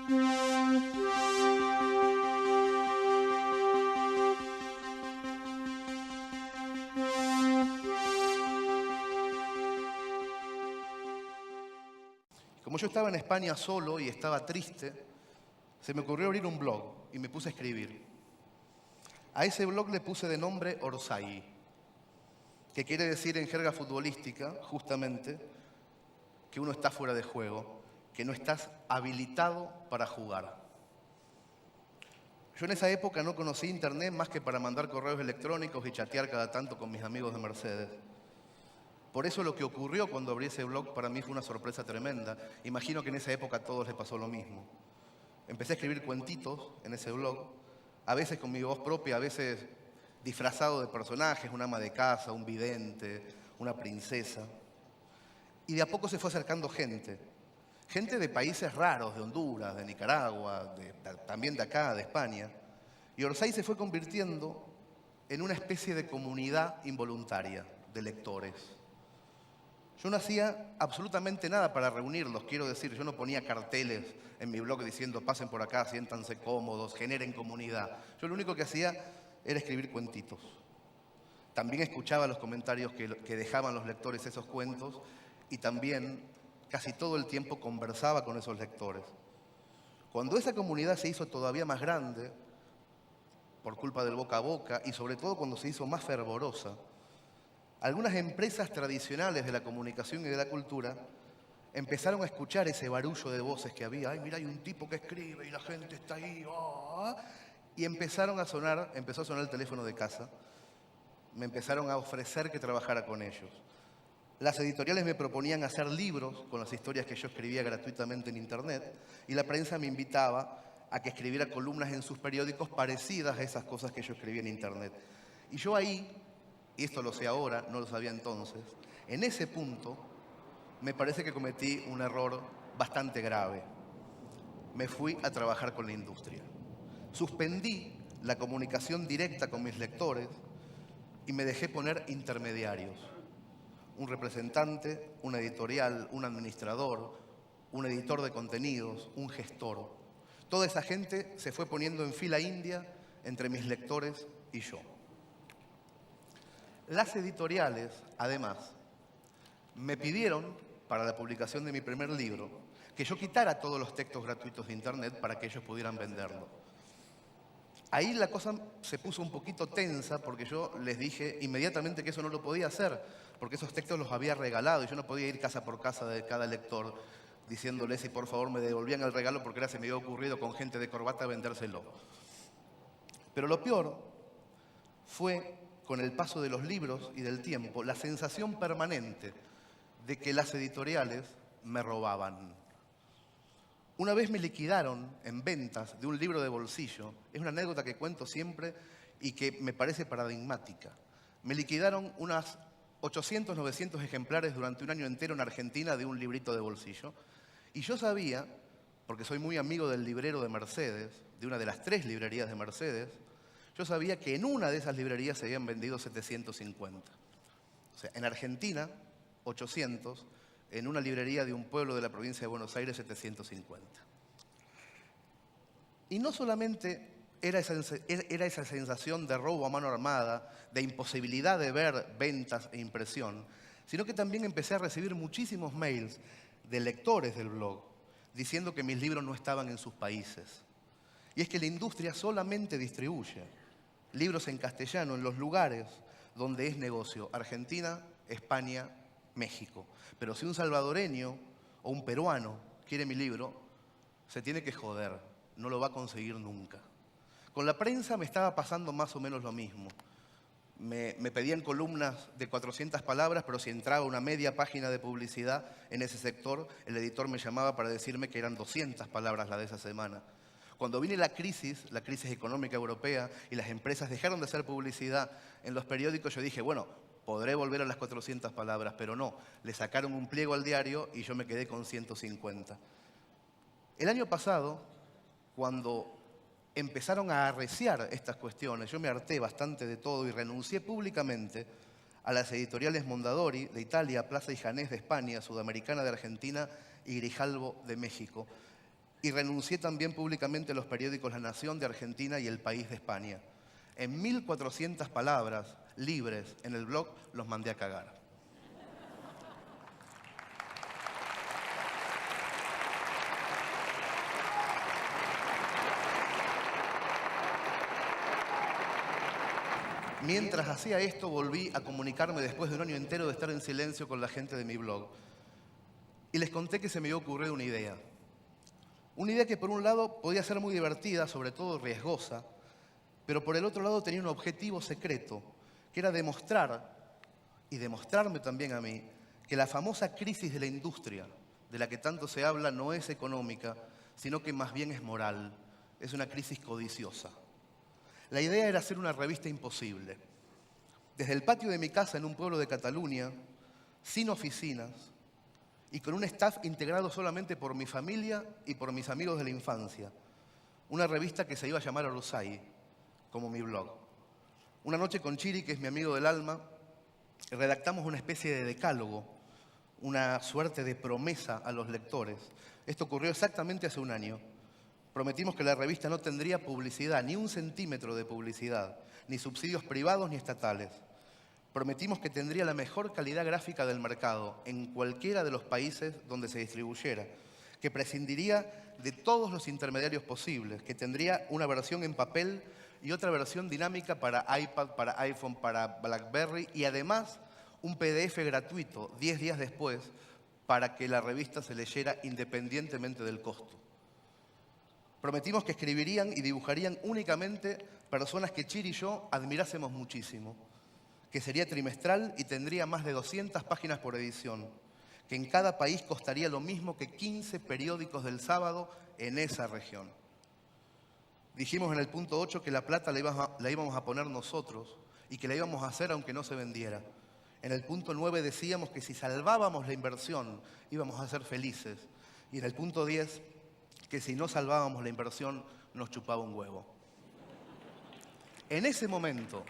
Como yo estaba en España solo y estaba triste, se me ocurrió abrir un blog y me puse a escribir. A ese blog le puse de nombre Orsay, que quiere decir en jerga futbolística, justamente, que uno está fuera de juego, que no estás habilitado para jugar. Yo en esa época no conocí internet más que para mandar correos electrónicos y chatear cada tanto con mis amigos de Mercedes. Por eso lo que ocurrió cuando abrí ese blog para mí fue una sorpresa tremenda. Imagino que en esa época a todos les pasó lo mismo. Empecé a escribir cuentitos en ese blog, a veces con mi voz propia, a veces disfrazado de personajes, una ama de casa, un vidente, una princesa. Y de a poco se fue acercando gente. Gente de países raros, de Honduras, de Nicaragua, también de acá, de España. Y Orsay se fue convirtiendo en una especie de comunidad involuntaria de lectores. Yo no hacía absolutamente nada para reunirlos, quiero decir, yo no ponía carteles en mi blog diciendo pasen por acá, siéntanse cómodos, generen comunidad. Yo lo único que hacía era escribir cuentitos. También escuchaba los comentarios que dejaban los lectores esos cuentos y también casi todo el tiempo conversaba con esos lectores. Cuando esa comunidad se hizo todavía más grande, por culpa del boca a boca y sobre todo cuando se hizo más fervorosa, algunas empresas tradicionales de la comunicación y de la cultura empezaron a escuchar ese barullo de voces que había. Ay, mira, hay un tipo que escribe y la gente está ahí. Oh. Y empezó a sonar el teléfono de casa. Me empezaron a ofrecer que trabajara con ellos. Las editoriales me proponían hacer libros con las historias que yo escribía gratuitamente en internet y la prensa me invitaba a que escribiera columnas en sus periódicos parecidas a esas cosas que yo escribía en internet. Y yo ahí, y esto lo sé ahora, no lo sabía entonces, en ese punto me parece que cometí un error bastante grave. Me fui a trabajar con la industria. Suspendí la comunicación directa con mis lectores y me dejé poner intermediarios. Un representante, un editorial, un administrador, un editor de contenidos, un gestor. Toda esa gente se fue poniendo en fila india entre mis lectores y yo. Las editoriales, además, me pidieron, para la publicación de mi primer libro, que yo quitara todos los textos gratuitos de internet para que ellos pudieran venderlo. Ahí la cosa se puso un poquito tensa porque yo les dije inmediatamente que eso no lo podía hacer, porque esos textos los había regalado y yo no podía ir casa por casa de cada lector diciéndoles si por favor me devolvían el regalo porque ahora se me había ocurrido con gente de corbata vendérselo. Pero lo peor fue, con el paso de los libros y del tiempo, la sensación permanente de que las editoriales me robaban. Una vez me liquidaron en ventas de un libro de bolsillo, es una anécdota que cuento siempre y que me parece paradigmática. Me liquidaron unas 800, 900 ejemplares durante un año entero en Argentina de un librito de bolsillo. Y yo sabía, porque soy muy amigo del librero de Mercedes, de una de las 3 librerías de Mercedes, yo sabía que en una de esas librerías se habían vendido 750. O sea, en Argentina, 800, en una librería de un pueblo de la provincia de Buenos Aires, 750. Y no solamente era esa sensación de robo a mano armada, de imposibilidad de ver ventas e impresión, sino que también empecé a recibir muchísimos mails de lectores del blog diciendo que mis libros no estaban en sus países. Y es que la industria solamente distribuye libros en castellano en los lugares donde es negocio: Argentina, España, México. Pero si un salvadoreño o un peruano quiere mi libro, se tiene que joder, no lo va a conseguir nunca. Con la prensa me estaba pasando más o menos lo mismo. Me pedían columnas de 400 palabras, pero si entraba una media página de publicidad en ese sector, el editor me llamaba para decirme que eran 200 palabras la de esa semana. Cuando vino la crisis económica europea, y las empresas dejaron de hacer publicidad en los periódicos, yo dije, bueno, podré volver a las 400 palabras, pero no. Le sacaron un pliego al diario y yo me quedé con 150. El año pasado, cuando empezaron a arreciar estas cuestiones, yo me harté bastante de todo y renuncié públicamente a las editoriales Mondadori de Italia, Plaza y Janés de España, Sudamericana de Argentina y Grijalbo de México. Y renuncié también públicamente a los periódicos La Nación de Argentina y El País de España. En 1400 palabras, libres, en el blog, los mandé a cagar. Mientras hacía esto, volví a comunicarme después de un año entero de estar en silencio con la gente de mi blog. Y les conté que se me había ocurrido una idea. Una idea que por un lado podía ser muy divertida, sobre todo riesgosa, pero por el otro lado tenía un objetivo secreto, que era demostrar, y demostrarme también a mí, que la famosa crisis de la industria, de la que tanto se habla, no es económica, sino que más bien es moral. Es una crisis codiciosa. La idea era hacer una revista imposible. Desde el patio de mi casa en un pueblo de Cataluña, sin oficinas y con un staff integrado solamente por mi familia y por mis amigos de la infancia. Una revista que se iba a llamar Orsay, como mi blog. Una noche con Chiri, que es mi amigo del alma, redactamos una especie de decálogo, una suerte de promesa a los lectores. Esto ocurrió exactamente hace un año. Prometimos que la revista no tendría publicidad, ni un centímetro de publicidad, ni subsidios privados ni estatales. Prometimos que tendría la mejor calidad gráfica del mercado en cualquiera de los países donde se distribuyera, que prescindiría de todos los intermediarios posibles, que tendría una versión en papel y otra versión dinámica para iPad, para iPhone, para BlackBerry y además un PDF gratuito 10 días después para que la revista se leyera independientemente del costo. Prometimos que escribirían y dibujarían únicamente personas que Chiri y yo admirásemos muchísimo, que sería trimestral y tendría más de 200 páginas por edición, que en cada país costaría lo mismo que 15 periódicos del sábado en esa región. Dijimos en el punto 8 que la plata la íbamos a poner nosotros y que la íbamos a hacer aunque no se vendiera. En el punto 9 decíamos que si salvábamos la inversión íbamos a ser felices. Y en el punto 10 que si no salvábamos la inversión nos chupaba un huevo. En ese momento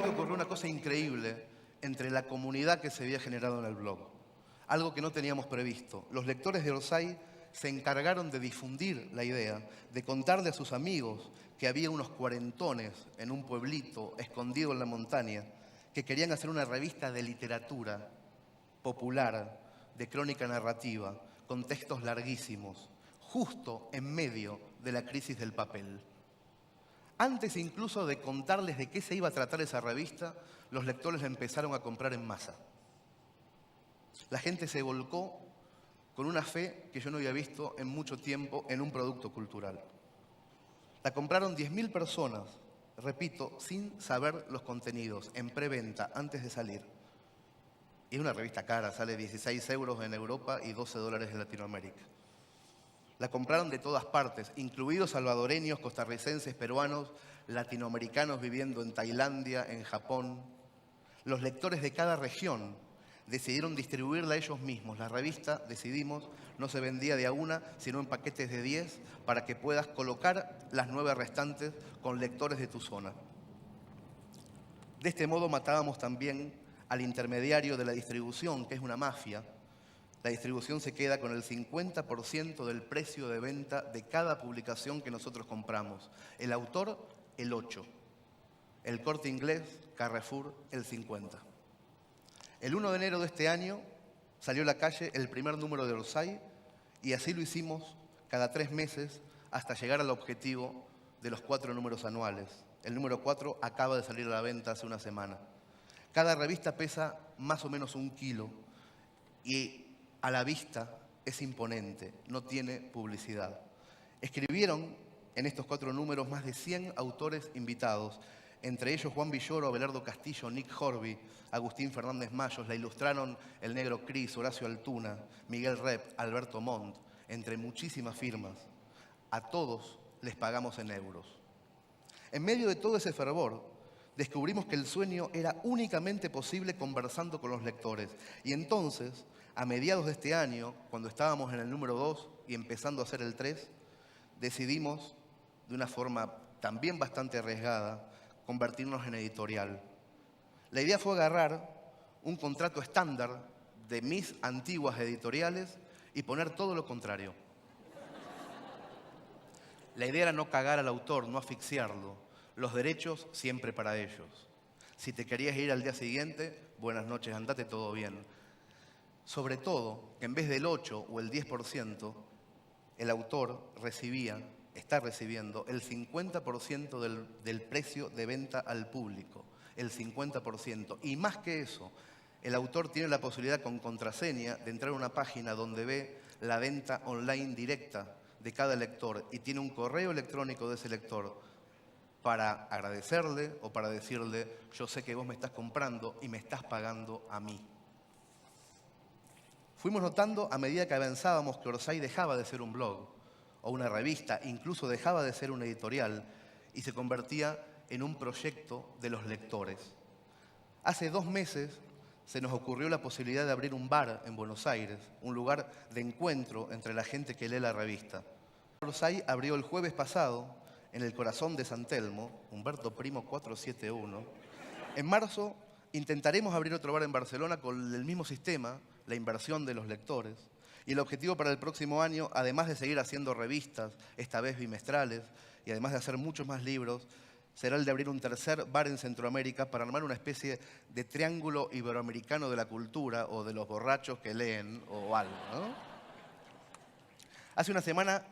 ocurrió una cosa increíble entre la comunidad que se había generado en el blog. Algo que no teníamos previsto. Los lectores de Orsay se encargaron de difundir la idea, de contarle a sus amigos que había unos cuarentones en un pueblito escondido en la montaña que querían hacer una revista de literatura popular, de crónica narrativa, con textos larguísimos, justo en medio de la crisis del papel. Antes incluso de contarles de qué se iba a tratar esa revista, los lectores la empezaron a comprar en masa. La gente se volcó con una fe que yo no había visto en mucho tiempo en un producto cultural. La compraron 10.000 personas, repito, sin saber los contenidos, en preventa, antes de salir. Y es una revista cara, sale 16 euros en Europa y 12 dólares en Latinoamérica. La compraron de todas partes, incluidos salvadoreños, costarricenses, peruanos, latinoamericanos viviendo en Tailandia, en Japón. Los lectores de cada región decidieron distribuirla ellos mismos. La revista, decidimos, no se vendía de a una, sino en paquetes de 10 para que puedas colocar las 9 restantes con lectores de tu zona. De este modo matábamos también al intermediario de la distribución, que es una mafia. La distribución se queda con el 50% del precio de venta de cada publicación que nosotros compramos. El autor, el 8%. El Corte Inglés, Carrefour, el 50%. El 1 de enero de este año salió a la calle el primer número de Orsay y así lo hicimos cada 3 meses hasta llegar al objetivo de los 4 números anuales. El número 4 acaba de salir a la venta hace una semana. Cada revista pesa más o menos 1 kilo y a la vista es imponente, no tiene publicidad. Escribieron en estos 4 números más de 100 autores invitados, entre ellos Juan Villoro, Abelardo Castillo, Nick Horby, Agustín Fernández Mayos. La ilustraron el Negro Cris, Horacio Altuna, Miguel Rep, Alberto Montt, entre muchísimas firmas. A todos les pagamos en euros. En medio de todo ese fervor, descubrimos que el sueño era únicamente posible conversando con los lectores. Y entonces, a mediados de este año, cuando estábamos en el número 2 y empezando a hacer el 3, decidimos, de una forma también bastante arriesgada, convertirnos en editorial. La idea fue agarrar un contrato estándar de mis antiguas editoriales y poner todo lo contrario. La idea era no cagar al autor, no asfixiarlo. Los derechos siempre para ellos. Si te querías ir al día siguiente, buenas noches, andate, todo bien. Sobre todo, que en vez del 8 o el 10%, el autor está recibiendo el 50% del precio de venta al público. El 50%. Y más que eso, el autor tiene la posibilidad con contraseña de entrar a una página donde ve la venta online directa de cada lector y tiene un correo electrónico de ese lector para agradecerle o para decirle: yo sé que vos me estás comprando y me estás pagando a mí. Fuimos notando a medida que avanzábamos que Orsay dejaba de ser un blog o una revista, incluso dejaba de ser una editorial y se convertía en un proyecto de los lectores. Hace 2 meses se nos ocurrió la posibilidad de abrir un bar en Buenos Aires, un lugar de encuentro entre la gente que lee la revista. Orsay abrió el jueves pasado en el corazón de San Telmo, Humberto Primo 471. En marzo intentaremos abrir otro bar en Barcelona con el mismo sistema, la inversión de los lectores. Y el objetivo para el próximo año, además de seguir haciendo revistas, esta vez bimestrales, y además de hacer muchos más libros, será el de abrir un tercer bar en Centroamérica para armar una especie de triángulo iberoamericano de la cultura o de los borrachos que leen o algo, ¿no? Hace una semana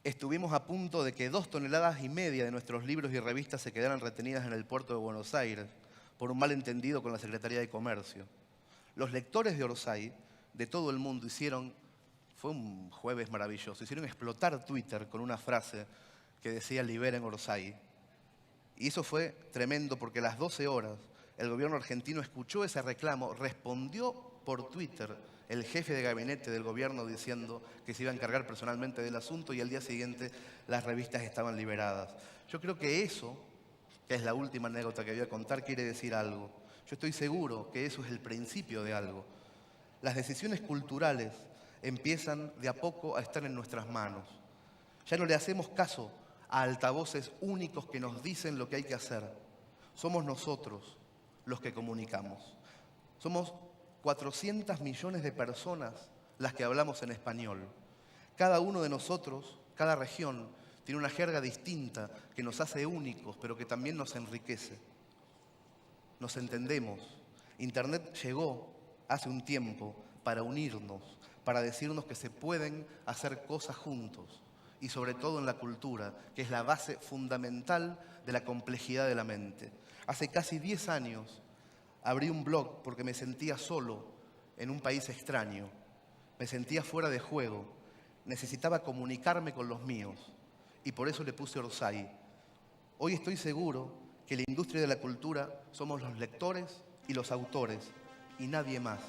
estuvimos a punto de que 2,5 toneladas de nuestros libros y revistas se quedaran retenidas en el puerto de Buenos Aires por un malentendido con la Secretaría de Comercio. Los lectores de Orsay, de todo el mundo, fue un jueves maravilloso, hicieron explotar Twitter con una frase que decía: liberen Orsay. Y eso fue tremendo porque a las 12 horas el gobierno argentino escuchó ese reclamo, respondió por Twitter el jefe de gabinete del gobierno diciendo que se iba a encargar personalmente del asunto, y al día siguiente las revistas estaban liberadas. Yo creo que eso, que es la última anécdota que voy a contar, quiere decir algo. Yo estoy seguro que eso es el principio de algo. Las decisiones culturales empiezan de a poco a estar en nuestras manos. Ya no le hacemos caso a altavoces únicos que nos dicen lo que hay que hacer. Somos nosotros los que comunicamos. Somos 400 millones de personas las que hablamos en español. Cada uno de nosotros, cada región, tiene una jerga distinta que nos hace únicos, pero que también nos enriquece. Nos entendemos. Internet llegó hace un tiempo para unirnos, para decirnos que se pueden hacer cosas juntos, y sobre todo en la cultura, que es la base fundamental de la complejidad de la mente. Hace casi 10 años abrí un blog porque me sentía solo en un país extraño, me sentía fuera de juego, necesitaba comunicarme con los míos, y por eso le puse Orsay. Hoy estoy seguro que la industria de la cultura somos los lectores y los autores, y nadie más.